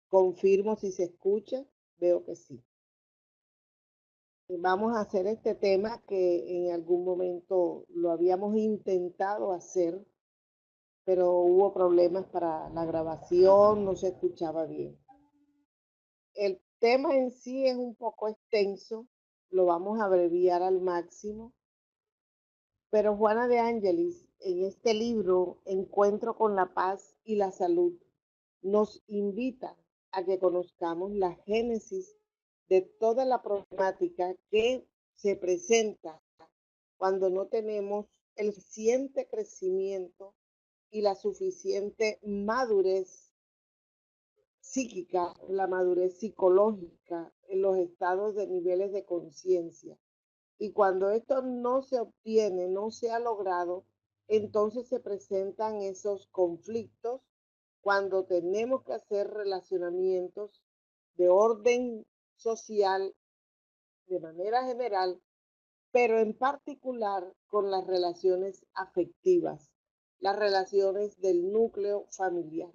Confirmo si se escucha, veo que sí. Vamos a hacer este tema que en algún momento lo habíamos intentado hacer, pero hubo problemas para la grabación, no se escuchaba bien. El tema en sí es un poco extenso, lo vamos a abreviar al máximo, pero Juana de Ángelis, en este libro, Encuentro con la paz y la salud, nos invita a que conozcamos la génesis de toda la problemática que se presenta cuando no tenemos el suficiente crecimiento y la suficiente madurez psíquica, la madurez psicológica en los estados de niveles de conciencia. Y cuando esto no se obtiene, no se ha logrado, entonces se presentan esos conflictos cuando tenemos que hacer relacionamientos de orden social de manera general, pero en particular con las relaciones afectivas, las relaciones del núcleo familiar.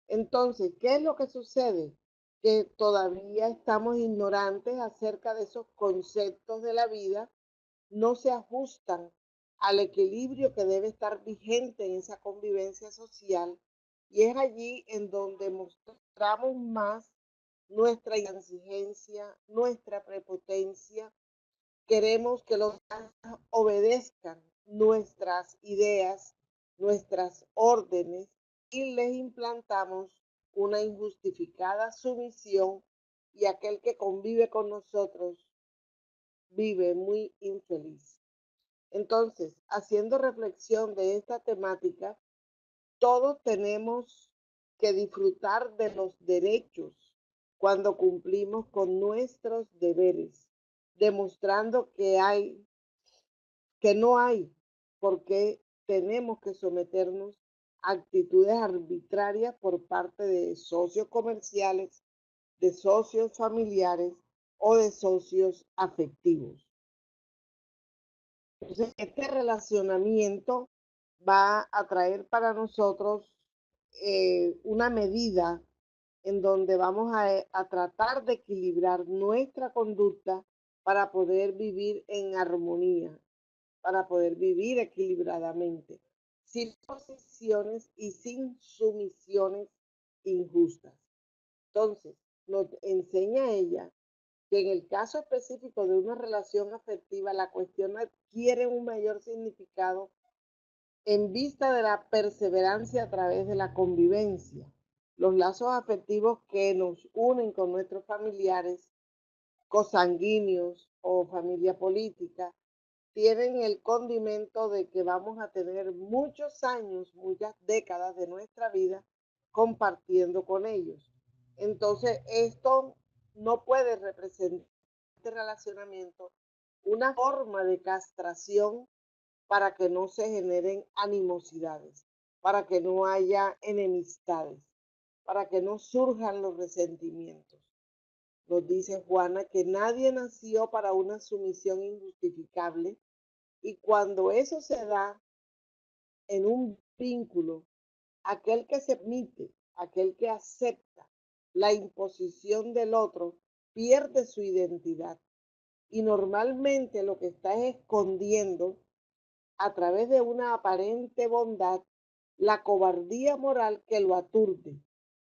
Entonces, ¿qué es lo que sucede? Que todavía estamos ignorantes acerca de esos conceptos de la vida, no se ajustan al equilibrio que debe estar vigente en esa convivencia social, y es allí en donde mostramos más nuestra intransigencia, nuestra prepotencia. Queremos que los demás obedezcan nuestras ideas, nuestras órdenes, y les implantamos una injustificada sumisión, y aquel que convive con nosotros vive muy infeliz. Entonces, haciendo reflexión de esta temática, todos tenemos que disfrutar de los derechos cuando cumplimos con nuestros deberes, demostrando que no hay por qué tenemos que someternos a actitudes arbitrarias por parte de socios comerciales, de socios familiares o de socios afectivos. Entonces, este relacionamiento va a traer para nosotros una medida en donde vamos a tratar de equilibrar nuestra conducta para poder vivir en armonía, para poder vivir equilibradamente, sin posiciones y sin sumisiones injustas. Entonces, nos enseña ella que en el caso específico de una relación afectiva, la cuestión adquiere un mayor significado en vista de la perseverancia a través de la convivencia. Los lazos afectivos que nos unen con nuestros familiares, cosanguíneos o familia política, tienen el condimento de que vamos a tener muchos años, muchas décadas de nuestra vida compartiendo con ellos. Entonces, esto no puede representar este relacionamiento una forma de castración para que no se generen animosidades, para que no haya enemistades, para que no surjan los resentimientos. Nos dice Juana que nadie nació para una sumisión injustificable, y cuando eso se da en un vínculo, aquel que se permite, aquel que acepta la imposición del otro, pierde su identidad, y normalmente lo que está es escondiendo a través de una aparente bondad la cobardía moral que lo aturde,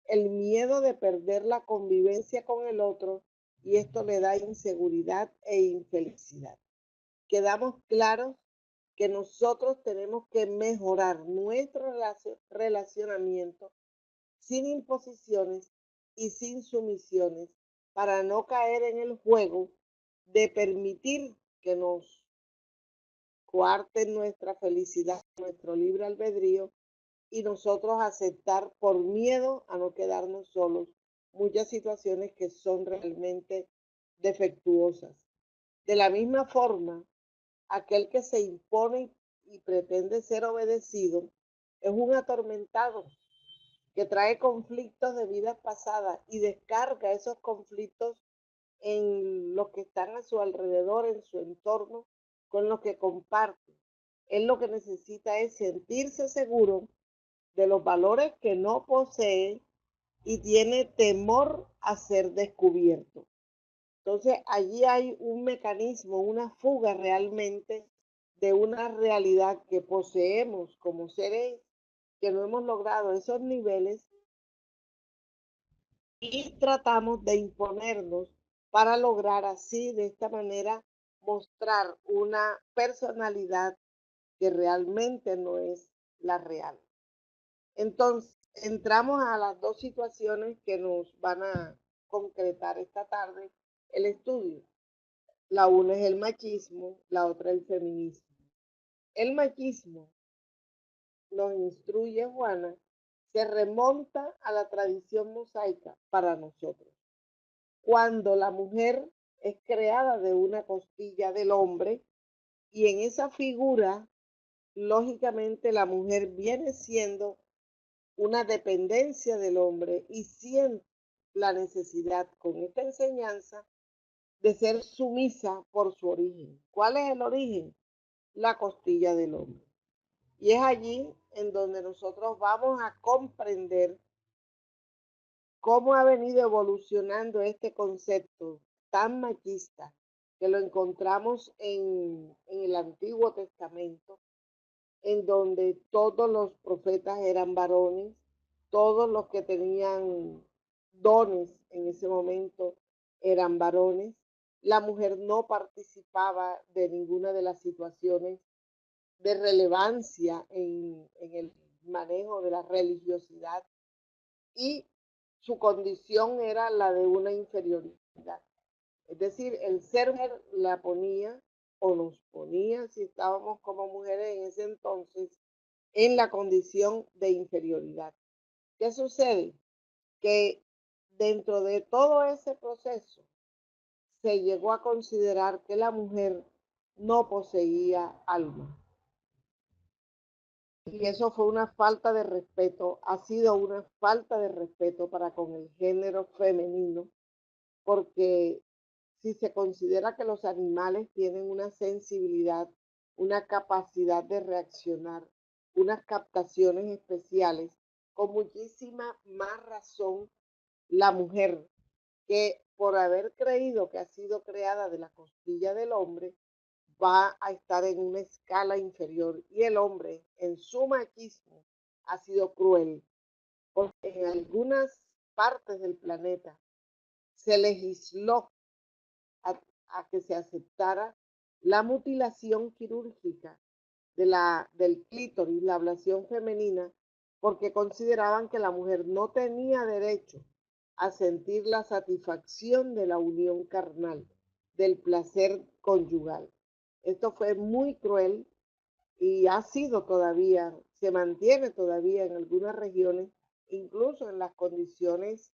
el miedo de perder la convivencia con el otro, y esto le da inseguridad e infelicidad. Quedamos claros que nosotros tenemos que mejorar nuestro relacionamiento sin imposiciones y sin sumisiones, para no caer en el juego de permitir que nos coarten nuestra felicidad, nuestro libre albedrío, y nosotros aceptar por miedo a no quedarnos solos muchas situaciones que son realmente defectuosas. De la misma forma, aquel que se impone y pretende ser obedecido es un atormentado que trae conflictos de vidas pasadas y descarga esos conflictos en los que están a su alrededor, en su entorno, con los que comparte. Él lo que necesita es sentirse seguro de los valores que no posee, y tiene temor a ser descubierto. Entonces, allí hay un mecanismo, una fuga realmente de una realidad que poseemos como seres que no hemos logrado esos niveles y tratamos de imponernos para lograr así, de esta manera, mostrar una personalidad que realmente no es la real. Entonces, entramos a las dos situaciones que nos van a concretar esta tarde el estudio. La una es el machismo, la otra el feminismo. El machismo, nos instruye Juana, se remonta a la tradición mosaica para nosotros. Cuando la mujer es creada de una costilla del hombre y en esa figura, lógicamente la mujer viene siendo una dependencia del hombre y siente la necesidad con esta enseñanza de ser sumisa por su origen. ¿Cuál es el origen? La costilla del hombre. Y es allí en donde nosotros vamos a comprender cómo ha venido evolucionando este concepto tan machista que lo encontramos en el Antiguo Testamento, en donde todos los profetas eran varones, todos los que tenían dones en ese momento eran varones, la mujer no participaba de ninguna de las situaciones de relevancia en el manejo de la religiosidad y su condición era la de una inferioridad. Es decir, el ser mujer la ponía o nos ponía, si estábamos como mujeres en ese entonces, en la condición de inferioridad. ¿Qué sucede? Que dentro de todo ese proceso se llegó a considerar que la mujer no poseía alma. Y eso fue una falta de respeto, ha sido una falta de respeto para con el género femenino, porque si se considera que los animales tienen una sensibilidad, una capacidad de reaccionar, unas captaciones especiales, con muchísima más razón la mujer, que por haber creído que ha sido creada de la costilla del hombre, va a estar en una escala inferior y el hombre en su machismo ha sido cruel, porque en algunas partes del planeta se legisló a, a que se aceptara la mutilación quirúrgica del clítoris, la ablación femenina, porque consideraban que la mujer no tenía derecho a sentir la satisfacción de la unión carnal, del placer conyugal. Esto fue muy cruel y ha sido todavía, se mantiene todavía en algunas regiones, incluso en las condiciones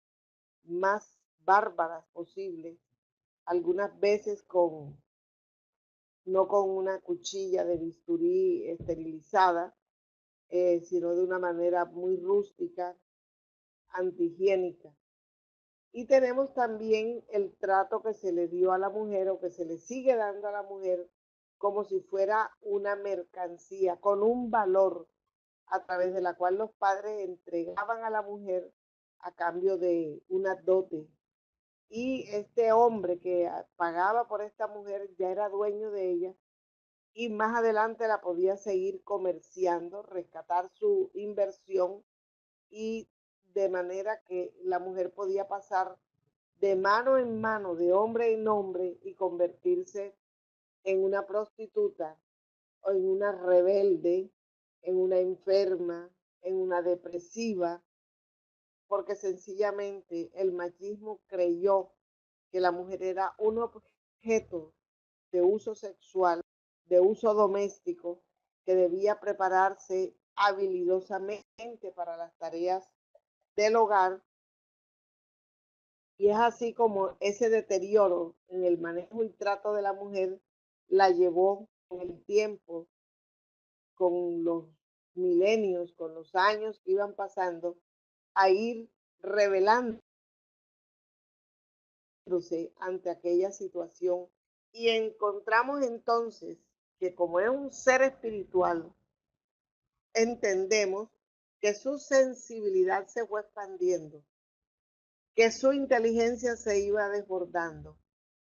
más bárbaras posibles, algunas veces no con una cuchilla de bisturí esterilizada, sino de una manera muy rústica, antihigiénica. Y tenemos también el trato que se le dio a la mujer o que se le sigue dando a la mujer como si fuera una mercancía con un valor a través de la cual los padres entregaban a la mujer a cambio de una dote. Y este hombre que pagaba por esta mujer ya era dueño de ella y más adelante la podía seguir comerciando, rescatar su inversión y de manera que la mujer podía pasar de mano en mano, de hombre en hombre y convertirse en una prostituta o en una rebelde, en una enferma, en una depresiva, porque sencillamente el machismo creyó que la mujer era un objeto de uso sexual, de uso doméstico, que debía prepararse habilidosamente para las tareas del hogar. Y es así como ese deterioro en el manejo y trato de la mujer la llevó con el tiempo, con los milenios, con los años que iban pasando, a ir revelándose ante aquella situación. Y encontramos entonces que como es un ser espiritual, entendemos que su sensibilidad se fue expandiendo que su inteligencia se iba desbordando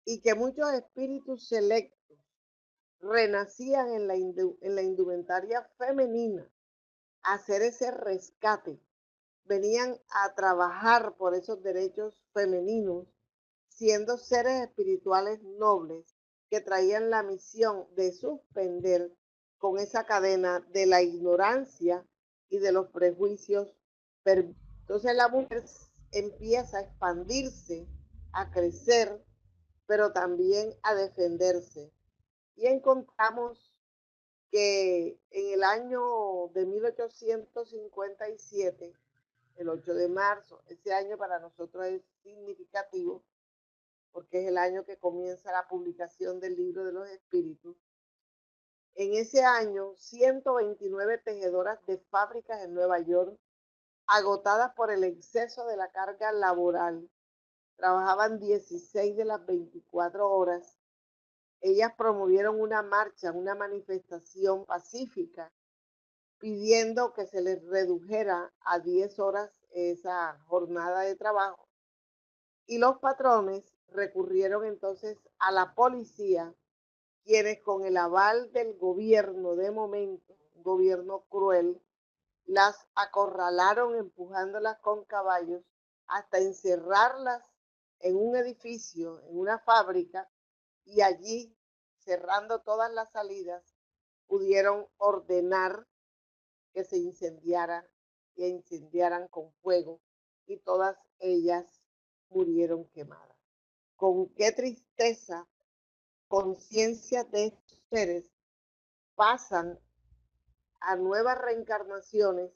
y que muchos espíritus selectos renacían en la indumentaria femenina a hacer ese rescate, venían a trabajar por esos derechos femeninos, siendo seres espirituales nobles que traían la misión de suspender con esa cadena de la ignorancia y de los prejuicios. Entonces la mujer empieza a expandirse, a crecer, pero también a defenderse. Y encontramos que en el año de 1857, el 8 de marzo, ese año para nosotros es significativo porque es el año que comienza la publicación del Libro de los Espíritus. En ese año, 129 tejedoras de fábricas en Nueva York, agotadas por el exceso de la carga laboral, trabajaban 16 de las 24 horas. Ellas promovieron una marcha, una manifestación pacífica, pidiendo que se les redujera a 10 horas esa jornada de trabajo. Y los patrones recurrieron entonces a la policía, quienes con el aval del gobierno de momento, un gobierno cruel, las acorralaron empujándolas con caballos hasta encerrarlas en un edificio, en una fábrica, y allí, cerrando todas las salidas, pudieron ordenar que se incendiaran y incendiaran con fuego, y todas ellas murieron quemadas. Con qué tristeza, conciencia de estos seres pasan a nuevas reencarnaciones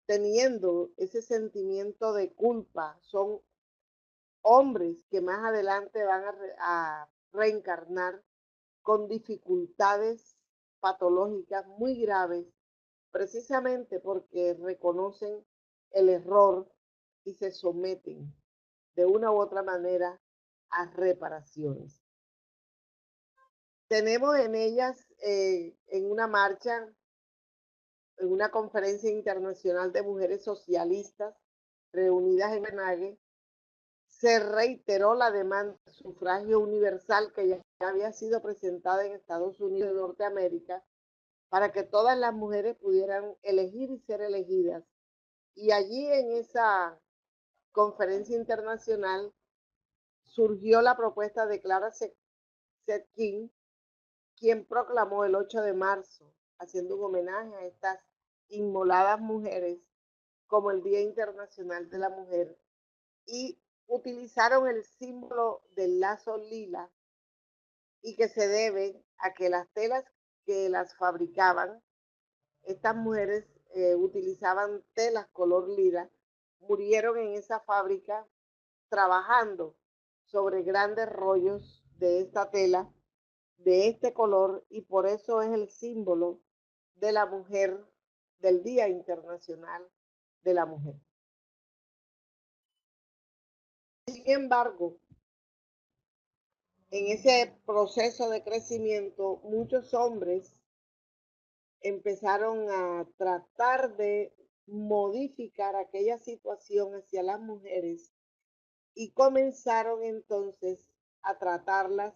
teniendo ese sentimiento de culpa. Son hombres que más adelante van a reencarnar con dificultades patológicas muy graves, precisamente porque reconocen el error y se someten de una u otra manera a reparaciones. Tenemos en ellas, en una marcha, en una conferencia internacional de mujeres socialistas reunidas en Copenhague, se reiteró la demanda de sufragio universal que ya había sido presentada en Estados Unidos de Norteamérica para que todas las mujeres pudieran elegir y ser elegidas. Y allí en esa conferencia internacional surgió la propuesta de Clara Zetkin, quien proclamó el 8 de marzo, haciendo un homenaje a estas inmoladas mujeres, como el Día Internacional de la Mujer, y utilizaron el símbolo del lazo lila, y que se debe a que las telas que las fabricaban, estas mujeres utilizaban telas color lila, murieron en esa fábrica trabajando sobre grandes rollos de esta tela, de este color, y por eso es el símbolo de la mujer, del Día Internacional de la Mujer. Sin embargo, en ese proceso de crecimiento, muchos hombres empezaron a tratar de modificar aquella situación hacia las mujeres y comenzaron entonces a tratarlas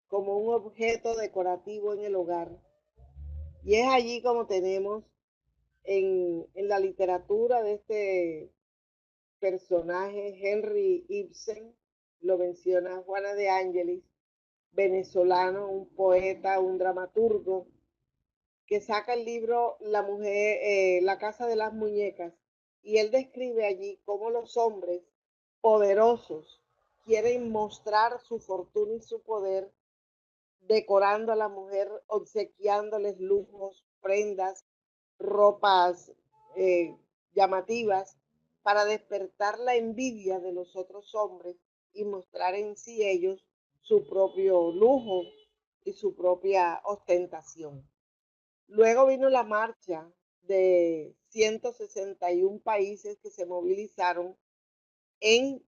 como un objeto decorativo en el hogar. Y es allí como tenemos en la literatura de este personaje, Henry Ibsen, lo menciona Juana de Ángeles, venezolano, un poeta, un dramaturgo, que saca el libro La mujer, La casa de las muñecas, y él describe allí cómo los hombres poderosos quieren mostrar su fortuna y su poder decorando a la mujer, obsequiándoles lujos, prendas, ropas llamativas, para despertar la envidia de los otros hombres y mostrar en sí ellos su propio lujo y su propia ostentación. Luego vino la marcha de 161 países que se movilizaron en,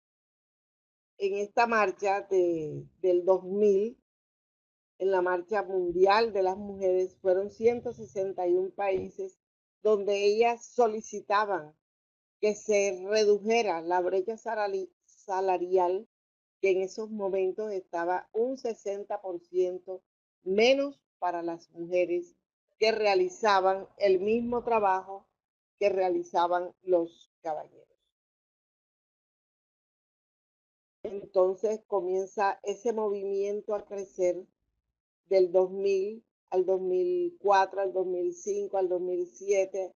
en esta marcha del 2000, en la marcha mundial de las mujeres. Fueron 161 países donde ellas solicitaban que se redujera la brecha salarial, que en esos momentos estaba un 60% menos para las mujeres que realizaban el mismo trabajo que realizaban los caballeros. Entonces comienza ese movimiento a crecer del 2000 al 2004, al 2005, al 2007,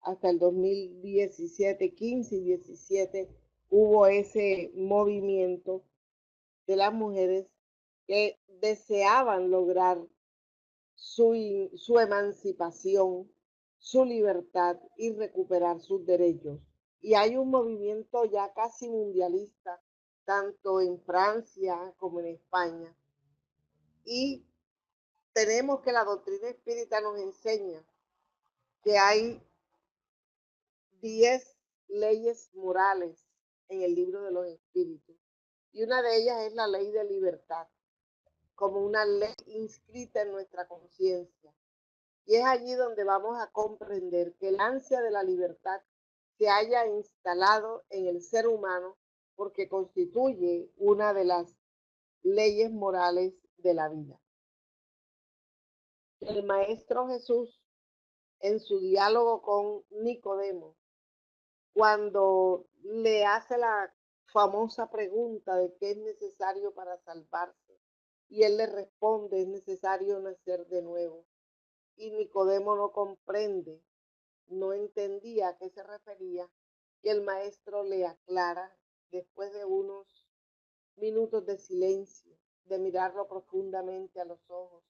hasta el 2017, 15 y 17, hubo ese movimiento de las mujeres que deseaban lograr su emancipación, su libertad y recuperar sus derechos. Y hay un movimiento ya casi mundialista, tanto en Francia como en España. Y tenemos que la doctrina espírita nos enseña que hay 10 leyes morales en el libro de los espíritus. Y una de ellas es la ley de libertad, como una ley inscrita en nuestra conciencia. Y es allí donde vamos a comprender que el ansia de la libertad se haya instalado en el ser humano porque constituye una de las leyes morales de la vida. El Maestro Jesús, en su diálogo con Nicodemo, cuando le hace la famosa pregunta de qué es necesario para salvarse, y él le responde, es necesario nacer de nuevo. Y Nicodemo no comprende, no entendía a qué se refería, y el maestro le aclara, después de unos minutos de silencio, de mirarlo profundamente a los ojos,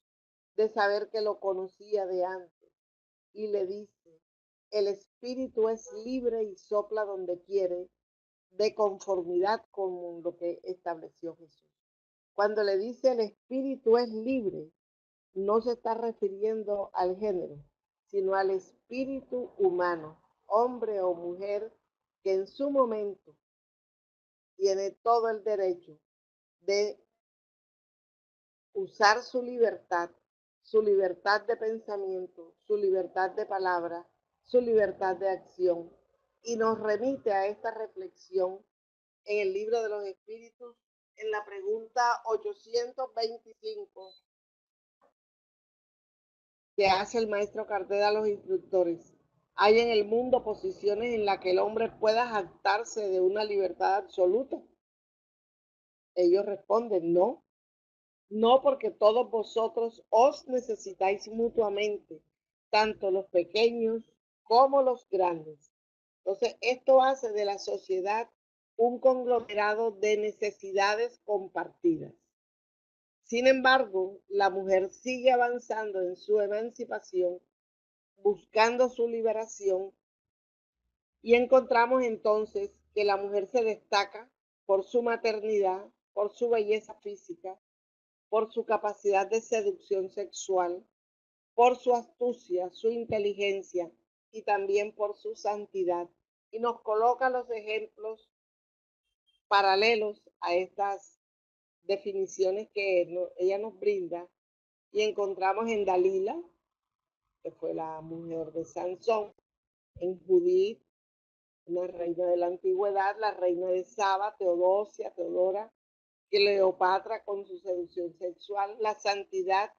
de saber que lo conocía de antes, y le dice, el espíritu es libre y sopla donde quiere, de conformidad con lo que estableció Jesús. Cuando le dice el espíritu es libre, no se está refiriendo al género, sino al espíritu humano, hombre o mujer, que en su momento tiene todo el derecho de usar su libertad de pensamiento, su libertad de palabra, su libertad de acción. Y nos remite a esta reflexión en el libro de los espíritus, en la pregunta 825 que hace el maestro Carteda a los instructores. ¿Hay en el mundo posiciones en las que el hombre pueda jactarse de una libertad absoluta? Ellos responden, no. No, porque todos vosotros os necesitáis mutuamente, tanto los pequeños como los grandes. Entonces, esto hace de la sociedad un conglomerado de necesidades compartidas. Sin embargo, la mujer sigue avanzando en su emancipación, buscando su liberación, y encontramos entonces que la mujer se destaca por su maternidad, por su belleza física, por su capacidad de seducción sexual, por su astucia, su inteligencia y también por su santidad. Y nos coloca los ejemplos paralelos a estas definiciones que ella nos brinda, y encontramos en Dalila, que fue la mujer de Sansón, en Judith, una reina de la antigüedad, la reina de Saba, Teodosia, Teodora, Cleopatra con su seducción sexual, la santidad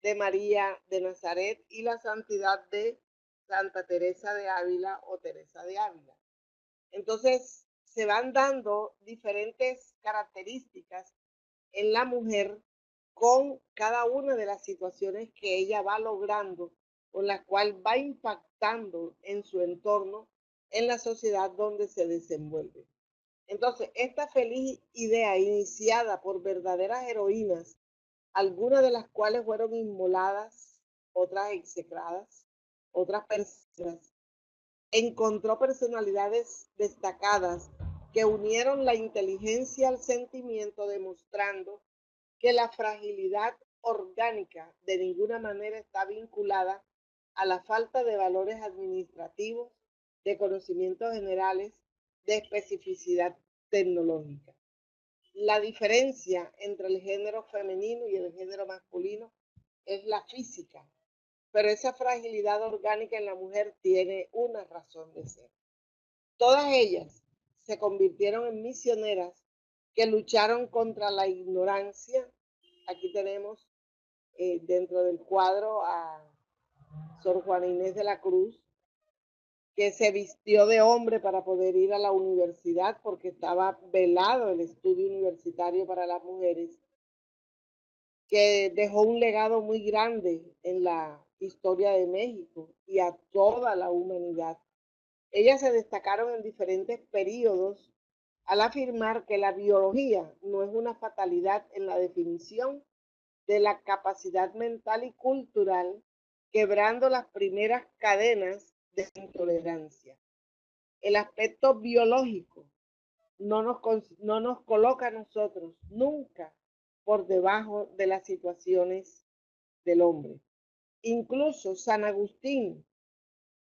de María de Nazaret y la santidad de Santa Teresa de Ávila o Teresa de Ávila. Entonces, se van dando diferentes características en la mujer con cada una de las situaciones que ella va logrando, con la cual va impactando en su entorno, en la sociedad donde se desenvuelve. Entonces, esta feliz idea iniciada por verdaderas heroínas, algunas de las cuales fueron inmoladas, otras execradas, otras personas, encontró personalidades destacadas que unieron la inteligencia al sentimiento, demostrando que la fragilidad orgánica de ninguna manera está vinculada a la falta de valores administrativos, de conocimientos generales, de especificidad tecnológica. La diferencia entre el género femenino y el género masculino es la física, pero esa fragilidad orgánica en la mujer tiene una razón de ser. Todas ellas se convirtieron en misioneras que lucharon contra la ignorancia. Aquí tenemos dentro del cuadro a Sor Juana Inés de la Cruz, que se vistió de hombre para poder ir a la universidad porque estaba velado el estudio universitario para las mujeres, que dejó un legado muy grande en la historia de México y a toda la humanidad. Ellas se destacaron en diferentes periodos al afirmar que la biología no es una fatalidad en la definición de la capacidad mental y cultural, quebrando las primeras cadenas de intolerancia. El aspecto biológico no nos coloca a nosotros nunca por debajo de las situaciones del hombre. Incluso San Agustín,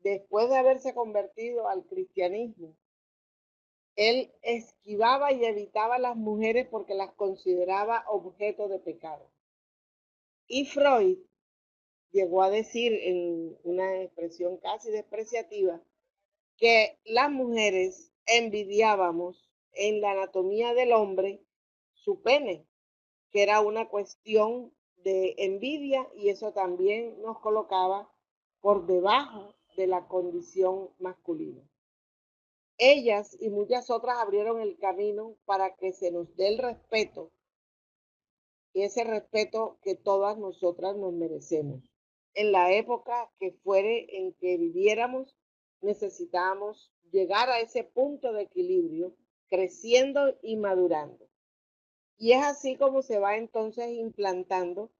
después de haberse convertido al cristianismo, él esquivaba y evitaba a las mujeres porque las consideraba objeto de pecado. Y Freud llegó a decir en una expresión casi despreciativa que las mujeres envidiábamos en la anatomía del hombre su pene, que era una cuestión de envidia, y eso también nos colocaba por debajo de la condición masculina. Ellas y muchas otras abrieron el camino para que se nos dé el respeto, y ese respeto que todas nosotras nos merecemos. En la época que fuere en que viviéramos, necesitamos llegar a ese punto de equilibrio, creciendo y madurando. Y es así como se va entonces implantando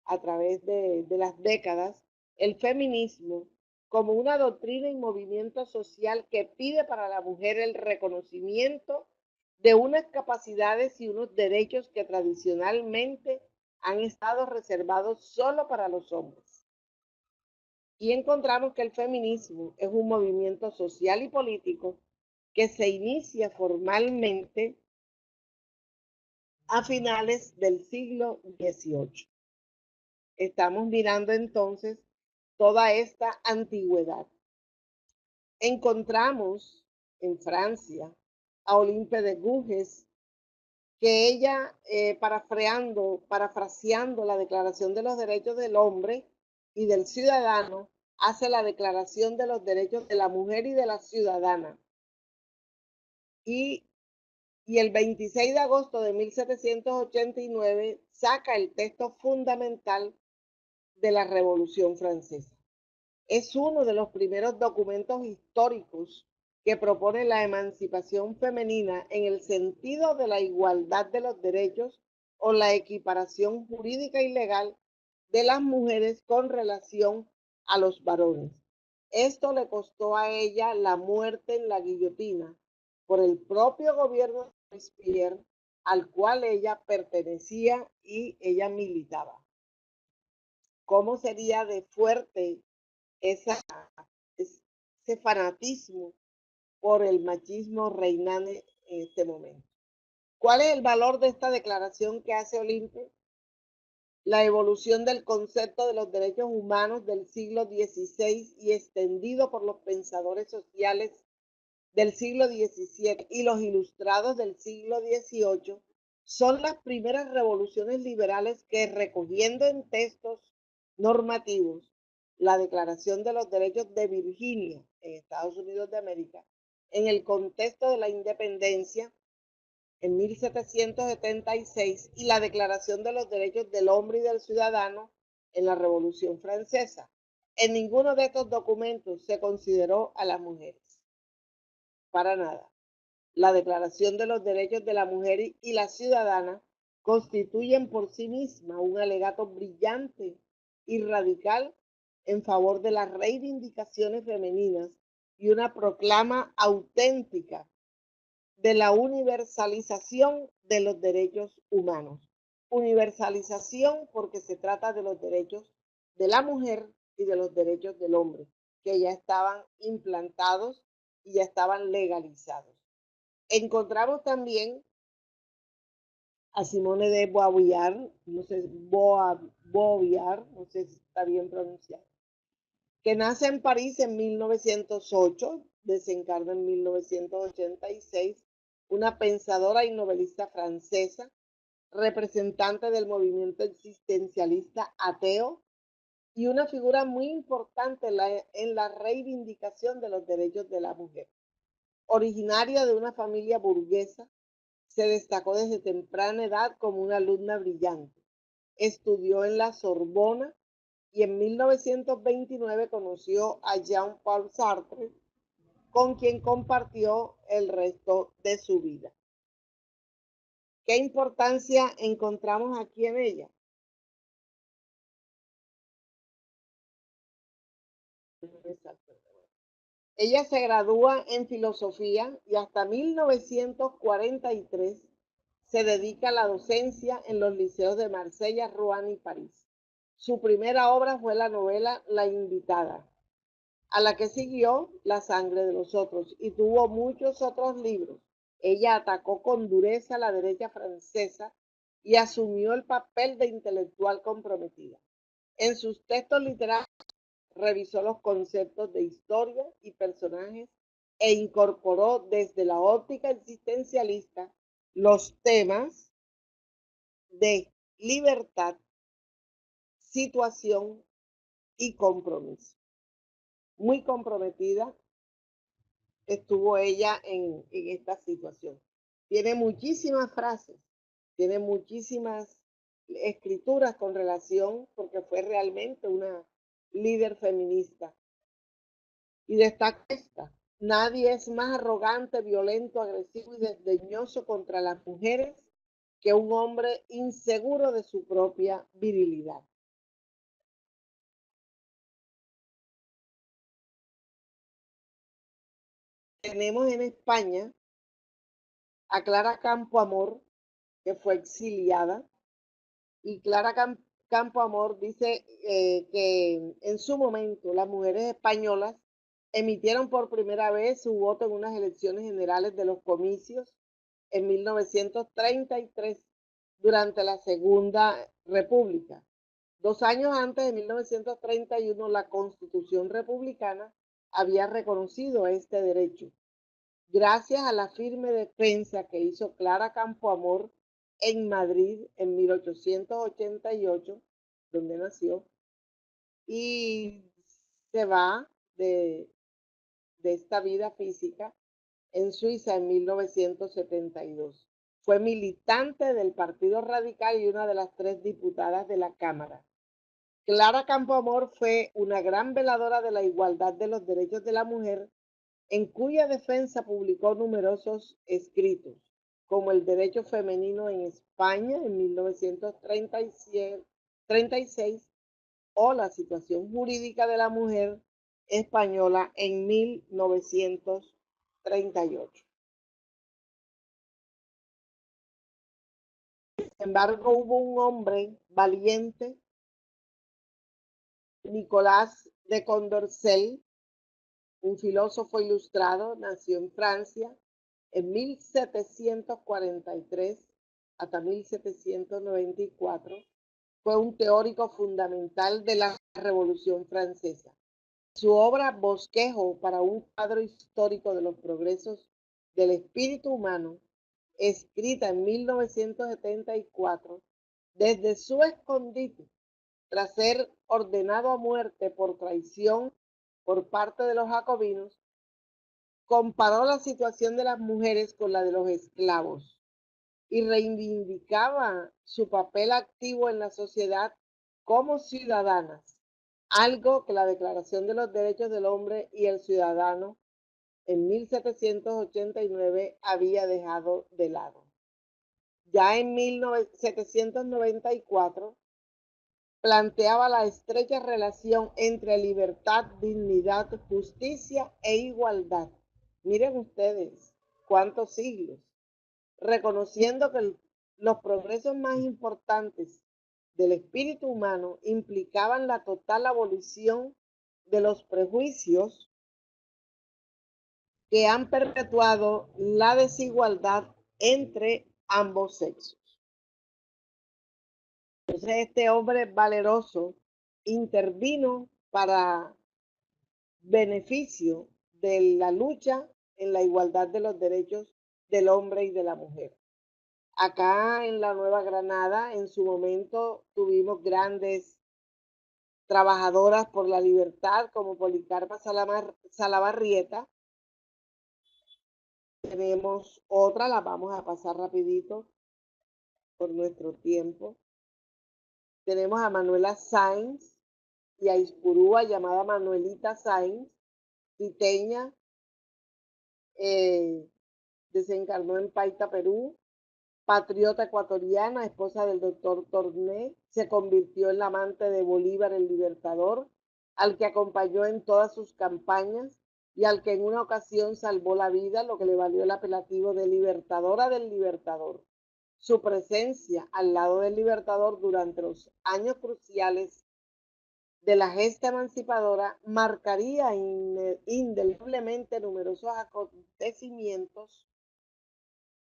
a través de las décadas el feminismo como una doctrina y movimiento social que pide para la mujer el reconocimiento de unas capacidades y unos derechos que tradicionalmente han estado reservados solo para los hombres. Y encontramos que el feminismo es un movimiento social y político que se inicia formalmente a finales del siglo XVIII. Estamos mirando entonces toda esta antigüedad. Encontramos en Francia a Olympe de Gouges, que ella, parafraseando la Declaración de los Derechos del Hombre y del Ciudadano, hace la Declaración de los Derechos de la Mujer y de la Ciudadana. Y el 26 de agosto de 1789 saca el texto fundamental de la Revolución Francesa. Es uno de los primeros documentos históricos que propone la emancipación femenina en el sentido de la igualdad de los derechos o la equiparación jurídica y legal de las mujeres con relación a los varones. Esto le costó a ella la muerte en la guillotina por el propio gobierno de Robespierre, al cual ella pertenecía y ella militaba. ¿Cómo sería de fuerte ese fanatismo por el machismo reinante en este momento? ¿Cuál es el valor de esta declaración que hace Olympe? La evolución del concepto de los derechos humanos del siglo XVI y extendido por los pensadores sociales del siglo XVII y los ilustrados del siglo XVIII son las primeras revoluciones liberales que, recogiendo en textos normativos la Declaración de los Derechos de Virginia en Estados Unidos de América, en el contexto de la independencia en 1776 y la Declaración de los Derechos del Hombre y del Ciudadano en la Revolución Francesa. En ninguno de estos documentos se consideró a las mujeres. Para nada. La Declaración de los Derechos de la Mujer y la Ciudadana constituyen por sí misma un alegato brillante y radical en favor de las reivindicaciones femeninas y una proclama auténtica de la universalización de los derechos humanos. Universalización porque se trata de los derechos de la mujer y de los derechos del hombre, que ya estaban implantados y ya estaban legalizados. Encontramos también a Simone de Beauvoir, no sé, Beauvoir, no sé si está bien pronunciado, que nace en París en 1908, desencarna en 1986, una pensadora y novelista francesa, representante del movimiento existencialista ateo y una figura muy importante en la reivindicación de los derechos de la mujer. Originaria de una familia burguesa, se destacó desde temprana edad como una alumna brillante. Estudió en la Sorbona y en 1929 conoció a Jean-Paul Sartre, con quien compartió el resto de su vida. ¿Qué importancia encontramos aquí en ella? Ella se gradúa en filosofía y hasta 1943 se dedica a la docencia en los liceos de Marsella, Rouen y París. Su primera obra fue la novela La invitada, a la que siguió La sangre de los otros, y tuvo muchos otros libros. Ella atacó con dureza a la derecha francesa y asumió el papel de intelectual comprometida. En sus textos literarios revisó los conceptos de historia y personajes e incorporó desde la óptica existencialista los temas de libertad, situación y compromiso. Muy comprometida estuvo ella en esta situación. Tiene muchísimas frases, tiene muchísimas escrituras con relación, porque fue realmente una líder feminista. Y destaca esta: nadie es más arrogante, violento, agresivo y desdeñoso contra las mujeres que un hombre inseguro de su propia virilidad. Tenemos en España a Clara Campoamor, que fue exiliada, y Clara Campoamor dice que en su momento las mujeres españolas emitieron por primera vez su voto en unas elecciones generales de los comicios en 1933, durante la Segunda República. 2 años antes, de 1931, la Constitución republicana había reconocido este derecho, gracias a la firme defensa que hizo Clara Campoamor en Madrid en 1888, donde nació, y se va de esta vida física en Suiza en 1972. Fue militante del Partido Radical y una de las 3 diputadas de la Cámara. Clara Campoamor fue una gran veladora de la igualdad de los derechos de la mujer, en cuya defensa publicó numerosos escritos, como El derecho femenino en España en 1936 o La situación jurídica de la mujer española en 1938. Sin embargo, hubo un hombre valiente, Nicolás de Condorcet, un filósofo ilustrado, nació en Francia en 1743 hasta 1794. Fue un teórico fundamental de la Revolución Francesa. Su obra Bosquejo para un cuadro histórico de los progresos del espíritu humano, escrita en 1974, desde su escondite, tras ser ordenado a muerte por traición por parte de los jacobinos, comparó la situación de las mujeres con la de los esclavos y reivindicaba su papel activo en la sociedad como ciudadanas, algo que la Declaración de los Derechos del Hombre y el Ciudadano en 1789 había dejado de lado. Ya en 1794 planteaba la estrecha relación entre libertad, dignidad, justicia e igualdad. Miren ustedes cuántos siglos, reconociendo que los progresos más importantes del espíritu humano implicaban la total abolición de los prejuicios que han perpetuado la desigualdad entre ambos sexos. Entonces, este hombre valeroso intervino para beneficio de la lucha en la igualdad de los derechos del hombre y de la mujer. Acá en la Nueva Granada, en su momento, tuvimos grandes trabajadoras por la libertad como Policarpa Salabarrieta. Tenemos otra, la vamos a pasar rapidito por nuestro tiempo. Tenemos a Manuela Sáenz y a Ispurúa, llamada Manuelita Sáenz, quiteña, desencarnó en Paita, Perú, patriota ecuatoriana, esposa del doctor Torné, se convirtió en la amante de Bolívar el Libertador, al que acompañó en todas sus campañas y al que en una ocasión salvó la vida, lo que le valió el apelativo de Libertadora del Libertador. Su presencia al lado del Libertador durante los años cruciales de la gesta emancipadora marcaría indeleblemente numerosos acontecimientos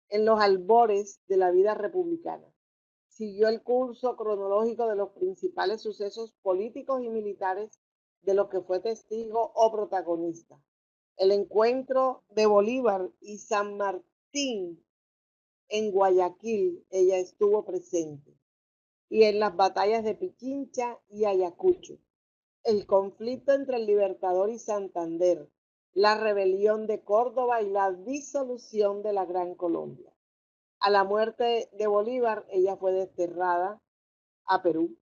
en los albores de la vida republicana. Siguió el curso cronológico de los principales sucesos políticos y militares de los que fue testigo o protagonista. El encuentro de Bolívar y San Martín en Guayaquil, ella estuvo presente, y en las batallas de Pichincha y Ayacucho, el conflicto entre el Libertador y Santander, la rebelión de Córdoba y la disolución de la Gran Colombia. A la muerte de Bolívar, ella fue desterrada a Perú,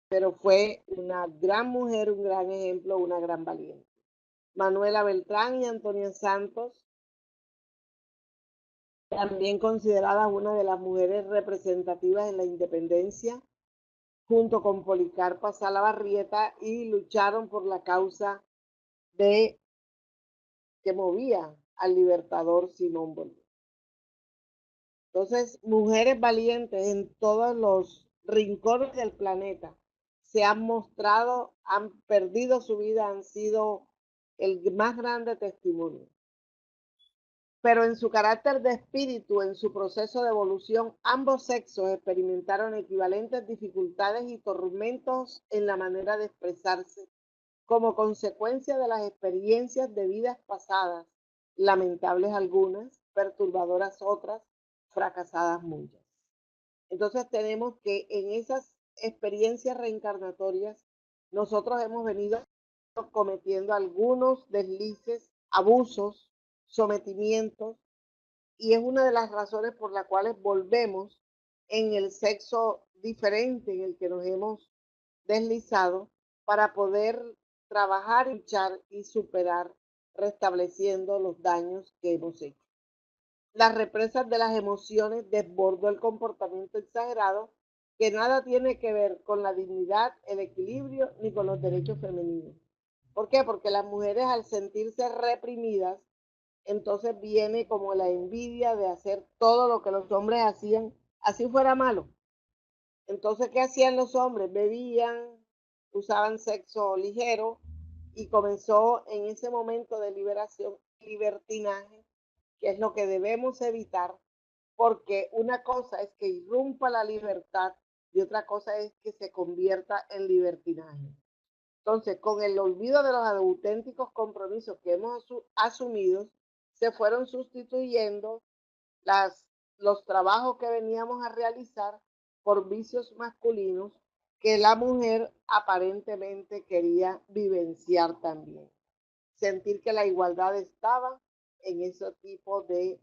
pero fue una gran mujer, un gran ejemplo, una gran valiente. Manuela Beltrán y Antonia Santos, también consideradas una de las mujeres representativas en la independencia, junto con Policarpa Salabarrieta, y lucharon por la causa de que movía al libertador Simón Bolívar. Entonces, mujeres valientes en todos los rincones del planeta se han mostrado, han perdido su vida, han sido el más grande testimonio. Pero en su carácter de espíritu, en su proceso de evolución, ambos sexos experimentaron equivalentes dificultades y tormentos en la manera de expresarse como consecuencia de las experiencias de vidas pasadas, lamentables algunas, perturbadoras otras, fracasadas muchas. Entonces tenemos que en esas experiencias reencarnatorias nosotros hemos venido cometiendo algunos deslices, abusos, sometimientos, y es una de las razones por las cuales volvemos en el sexo diferente en el que nos hemos deslizado para poder trabajar, luchar y superar, restableciendo los daños que hemos hecho. Las represas de las emociones desbordó el comportamiento exagerado que nada tiene que ver con la dignidad, el equilibrio ni con los derechos femeninos. ¿Por qué? Porque las mujeres, al sentirse reprimidas, entonces viene como la envidia de hacer todo lo que los hombres hacían, así fuera malo. Entonces, ¿qué hacían los hombres? Bebían, usaban sexo ligero, y comenzó en ese momento de liberación libertinaje, que es lo que debemos evitar, porque una cosa es que irrumpa la libertad y otra cosa es que se convierta en libertinaje. Entonces, con el olvido de los auténticos compromisos que hemos asumido, se fueron sustituyendo los trabajos que veníamos a realizar por vicios masculinos que la mujer aparentemente quería vivenciar también. Sentir que la igualdad estaba en ese tipo de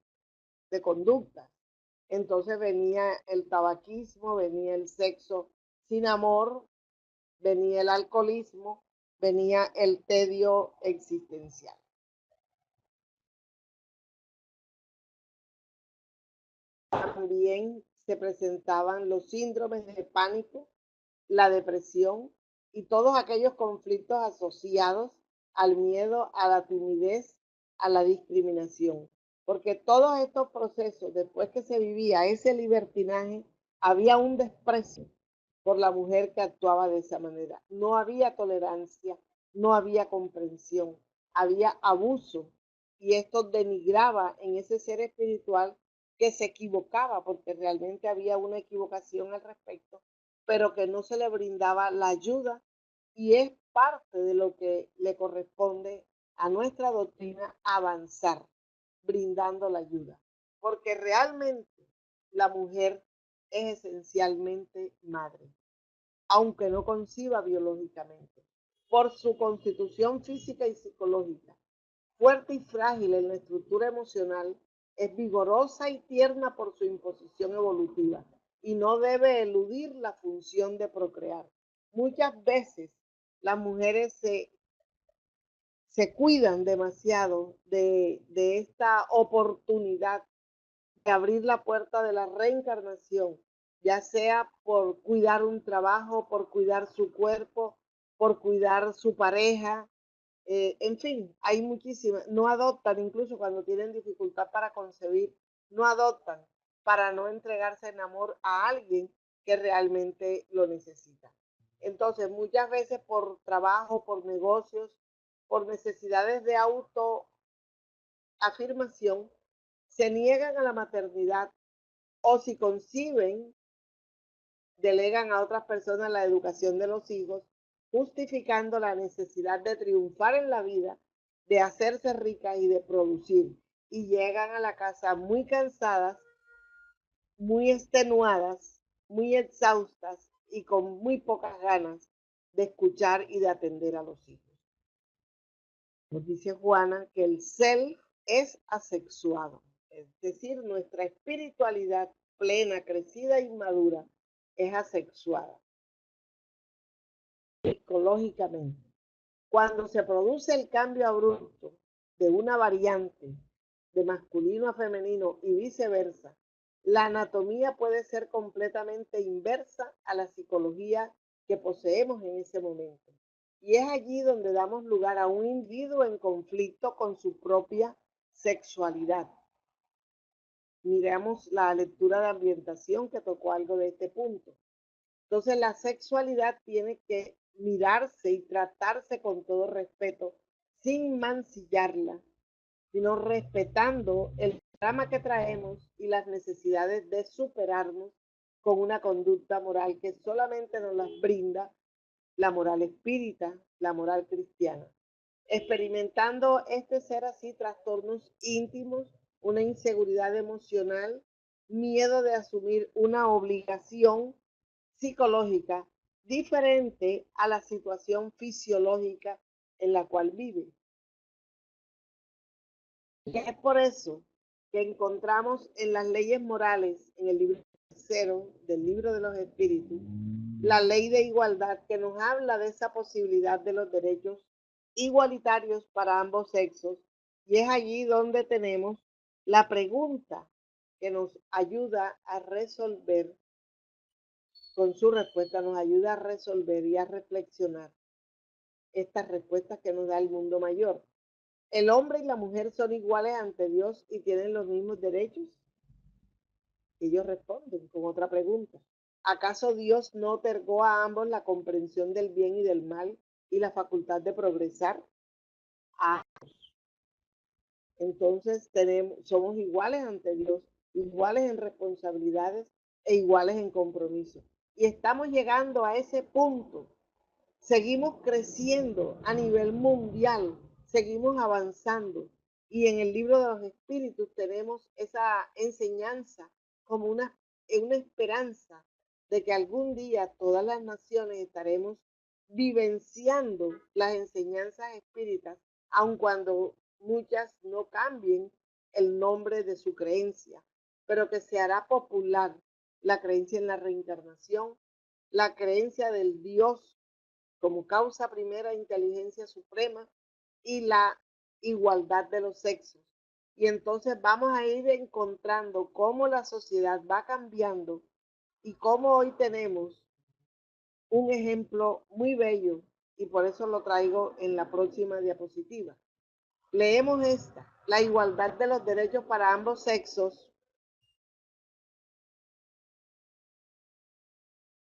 conductas. Entonces venía el tabaquismo, venía el sexo sin amor, venía el alcoholismo, venía el tedio existencial. También se presentaban los síndromes de pánico, la depresión y todos aquellos conflictos asociados al miedo, a la timidez, a la discriminación. Porque todos estos procesos, después que se vivía ese libertinaje, había un desprecio por la mujer que actuaba de esa manera. No había tolerancia, no había comprensión, había abuso, y esto denigraba en ese ser espiritual que se equivocaba, porque realmente había una equivocación al respecto, pero que no se le brindaba la ayuda, y es parte de lo que le corresponde a nuestra doctrina avanzar, brindando la ayuda. Porque realmente la mujer es esencialmente madre, aunque no conciba biológicamente. Por su constitución física y psicológica, fuerte y frágil en la estructura emocional, es vigorosa y tierna por su imposición evolutiva y no debe eludir la función de procrear. Muchas veces las mujeres se cuidan demasiado de esta oportunidad de abrir la puerta de la reencarnación, ya sea por cuidar un trabajo, por cuidar su cuerpo, por cuidar su pareja, en fin, hay muchísimas, no adoptan, incluso cuando tienen dificultad para concebir, no adoptan para no entregarse en amor a alguien que realmente lo necesita. Entonces, muchas veces por trabajo, por negocios, por necesidades de autoafirmación, se niegan a la maternidad o si conciben, delegan a otras personas la educación de los hijos, justificando la necesidad de triunfar en la vida, de hacerse ricas y de producir. Y llegan a la casa muy cansadas, muy extenuadas, muy exhaustas y con muy pocas ganas de escuchar y de atender a los hijos. Nos dice Juana que el self es asexuado, es decir, nuestra espiritualidad plena, crecida y madura es asexuada psicológicamente. Cuando se produce el cambio abrupto de una variante de masculino a femenino y viceversa, la anatomía puede ser completamente inversa a la psicología que poseemos en ese momento. Y es allí donde damos lugar a un individuo en conflicto con su propia sexualidad. Miramos la lectura de ambientación que tocó algo de este punto. Entonces la sexualidad tiene que mirarse y tratarse con todo respeto, sin mancillarla, sino respetando el drama que traemos y las necesidades de superarnos con una conducta moral que solamente nos las brinda la moral espírita, la moral cristiana. Experimentando este ser así trastornos íntimos, una inseguridad emocional, miedo de asumir una obligación psicológica diferente a la situación fisiológica en la cual vive. Y es por eso que encontramos en las leyes morales, en el libro tercero del libro de los espíritus, la ley de igualdad que nos habla de esa posibilidad de los derechos igualitarios para ambos sexos. Y es allí donde tenemos la pregunta que nos ayuda a resolver, con su respuesta nos ayuda a resolver y a reflexionar estas respuestas que nos da el mundo mayor. ¿El hombre y la mujer son iguales ante Dios y tienen los mismos derechos? Ellos responden con otra pregunta. ¿Acaso Dios no otorgó a ambos la comprensión del bien y del mal y la facultad de progresar? Ah, entonces somos iguales ante Dios, iguales en responsabilidades e iguales en compromiso. Y estamos llegando a ese punto. Seguimos creciendo a nivel mundial, seguimos avanzando. Y en el libro de los espíritus tenemos esa enseñanza como una esperanza de que algún día todas las naciones estaremos vivenciando las enseñanzas espíritas, aun cuando muchas no cambien el nombre de su creencia, pero que se hará popular la creencia en la reencarnación, la creencia del Dios como causa primera, inteligencia suprema y la igualdad de los sexos. Y entonces vamos a ir encontrando cómo la sociedad va cambiando y cómo hoy tenemos un ejemplo muy bello y por eso lo traigo en la próxima diapositiva. Leemos esta, la igualdad de los derechos para ambos sexos.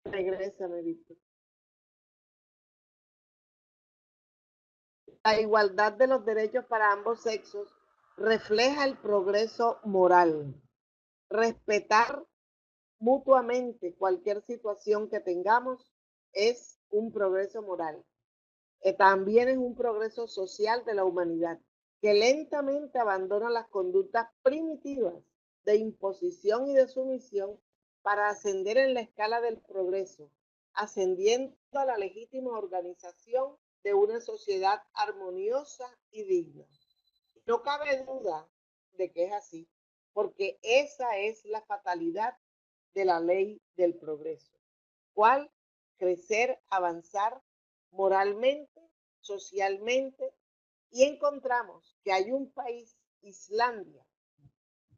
Regrésame, Víctor. La igualdad de los derechos para ambos sexos refleja el progreso moral. Respetar mutuamente cualquier situación que tengamos es un progreso moral. También es un progreso social de la humanidad que lentamente abandona las conductas primitivas de imposición y de sumisión para ascender en la escala del progreso, ascendiendo a la legítima organización de una sociedad armoniosa y digna. No cabe duda de que es así, porque esa es la fatalidad de la ley del progreso. ¿Cuál? Crecer, avanzar moralmente, socialmente, y encontramos que hay un país, Islandia,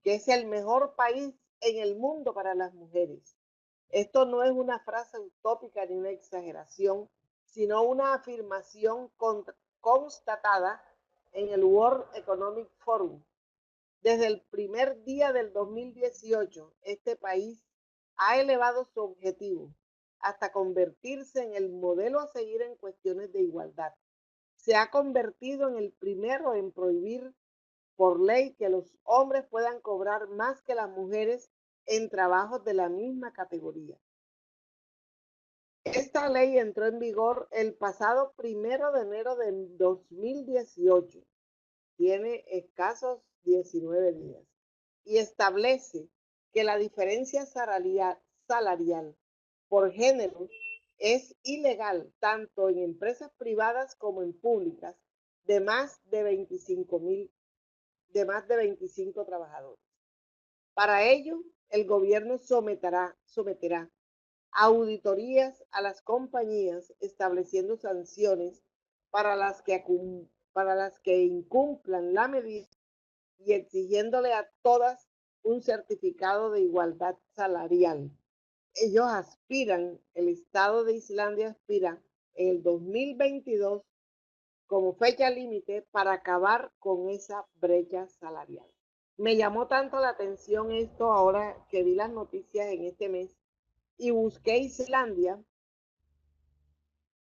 que es el mejor país en el mundo para las mujeres. Esto no es una frase utópica ni una exageración, sino una afirmación constatada en el World Economic Forum. Desde el primer día del 2018, este país ha elevado su objetivo hasta convertirse en el modelo a seguir en cuestiones de igualdad. Se ha convertido en el primero en prohibir por ley que los hombres puedan cobrar más que las mujeres en trabajos de la misma categoría. Esta ley entró en vigor el pasado 1 de enero de 2018. Tiene escasos 19 días y establece que la diferencia salarial por género es ilegal tanto en empresas privadas como en públicas de más de 25 trabajadores. Para ello, el gobierno someterá auditorías a las compañías estableciendo sanciones para las que incumplan la medida y exigiéndole a todas un certificado de igualdad salarial. Ellos aspiran, el Estado de Islandia aspira en el 2022 como fecha límite para acabar con esa brecha salarial. Me llamó tanto la atención esto ahora que vi las noticias en este mes y busqué Islandia.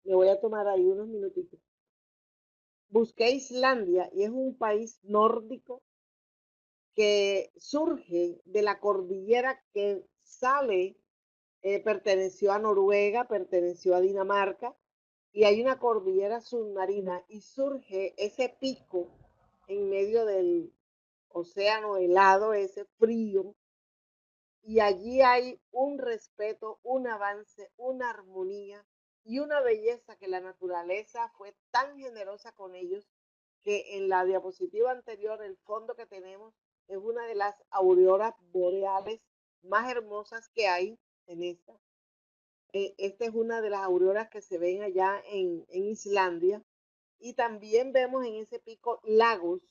Me voy a tomar ahí unos minutitos. Busqué Islandia y es un país nórdico que surge de la cordillera que sale, perteneció a Noruega, perteneció a Dinamarca, y hay una cordillera submarina y surge ese pico en medio del océano helado, ese frío, y allí hay un respeto, un avance, una armonía y una belleza que la naturaleza fue tan generosa con ellos que en la diapositiva anterior el fondo que tenemos es una de las auroras boreales más hermosas que hay en esta. Esta es una de las auroras que se ven allá en Islandia y también vemos en ese pico lagos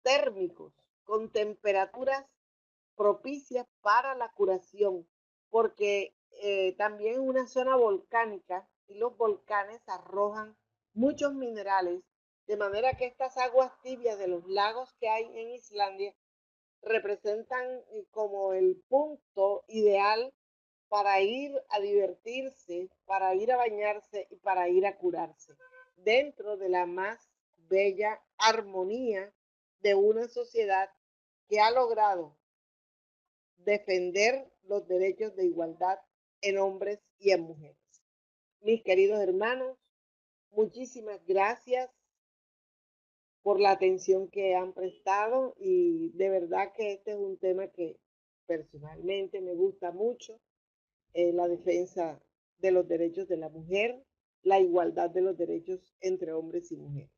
térmicos con temperaturas propicias para la curación, porque también es una zona volcánica y los volcanes arrojan muchos minerales, de manera que estas aguas tibias de los lagos que hay en Islandia representan como el punto ideal para ir a divertirse, para ir a bañarse y para ir a curarse, dentro de la más bella armonía de una sociedad que ha logrado defender los derechos de igualdad en hombres y en mujeres. Mis queridos hermanos, muchísimas gracias por la atención que han prestado y de verdad que este es un tema que personalmente me gusta mucho, la defensa de los derechos de la mujer, la igualdad de los derechos entre hombres y mujeres.